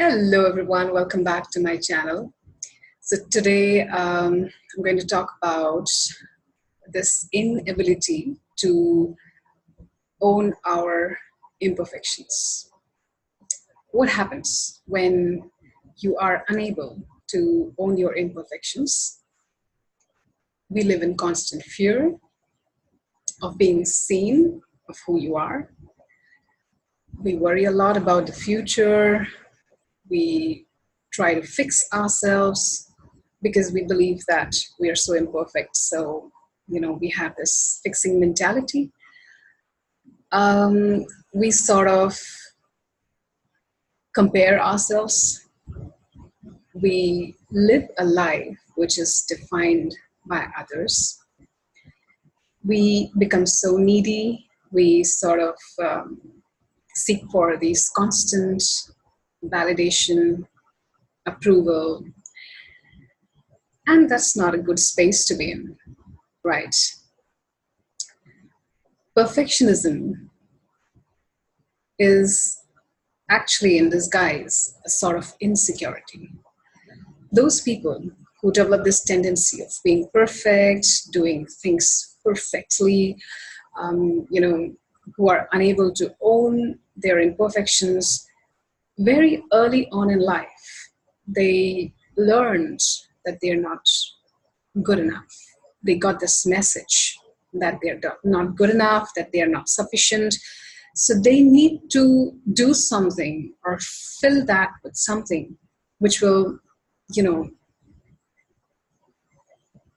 Hello everyone, welcome back to my channel. So today I'm going to talk about this inability to own our imperfections. What happens when you are unable to own your imperfections? We live in constant fear of being seen of who you are. We worry a lot about the future. We try to fix ourselves because we believe that we are so imperfect. So, we have this fixing mentality. We sort of compare ourselves. We live a life which is defined by others. We become so needy. We sort of seek for these constant validation, approval, and that's not a good space to be in, right? Perfectionism is actually in disguise a sort of insecurity. Those people who develop this tendency of being perfect, doing things perfectly, who are unable to own their imperfections, very early on in life, they learned that they're not good enough. They got this message that they're not good enough, that they're not sufficient. So they need to do something or fill that with something which will,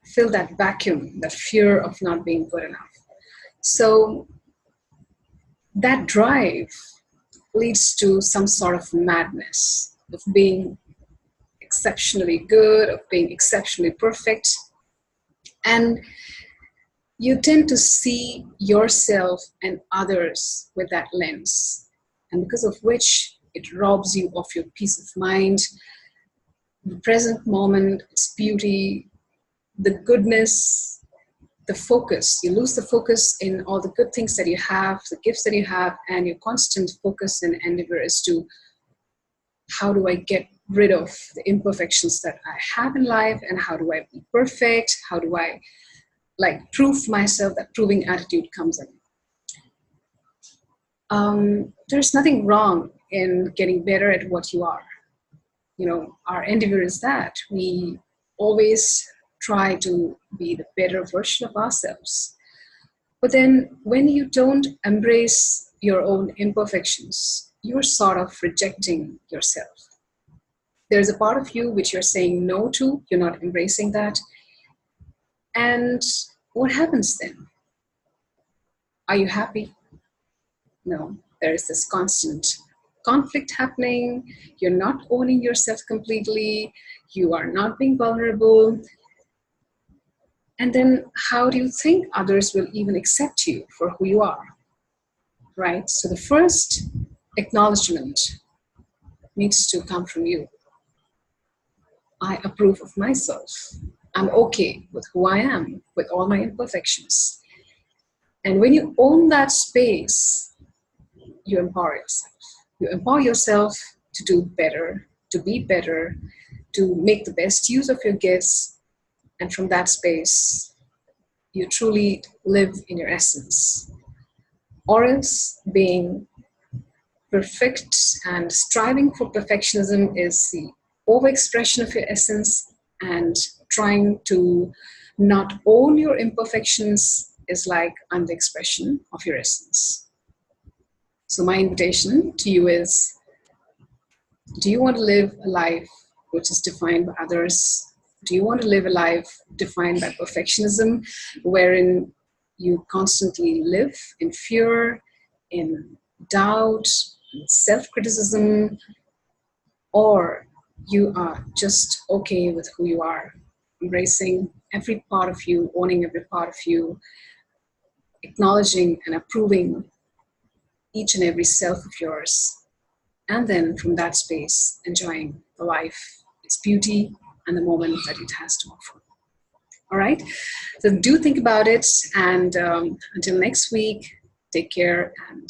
fill that vacuum, that fear of not being good enough. So that drive leads to some sort of madness of being exceptionally good, of being exceptionally perfect. And you tend to see yourself and others with that lens, and because of which it robs you of your peace of mind, the present moment, its beauty, the goodness, the focus. You lose the focus in all the good things that you have, the gifts that you have, and your constant focus and endeavor is to how do I get rid of the imperfections that I have in life, and how do I be perfect? How do I prove myself? That proving attitude comes in. There's nothing wrong in getting better at what you are. Our endeavor is that we always try to be the better version of ourselves. But then when you don't embrace your own imperfections, you're sort of rejecting yourself. There's a part of you which you're saying no to, you're not embracing that. And what happens then? Are you happy? No, there is this constant conflict happening. You're not owning yourself completely. You are not being vulnerable. And then how do you think others will even accept you for who you are? Right? So the first acknowledgement needs to come from you. I approve of myself. I'm okay with who I am, with all my imperfections. And when you own that space, you empower yourself. You empower yourself to do better, to be better, to make the best use of your gifts. And from that space, you truly live in your essence. Or else being perfect and striving for perfectionism is the overexpression of your essence, and trying to not own your imperfections is like under-expression of your essence. So my invitation to you is, do you want to live a life which is defined by others? Do you want to live a life defined by perfectionism, wherein you constantly live in fear, in doubt, in self-criticism, or you are just okay with who you are, embracing every part of you, owning every part of you, acknowledging and approving each and every self of yours, and then from that space, enjoying the life, its beauty, and the moment that it has to offer. All right? So do think about it, and until next week, take care and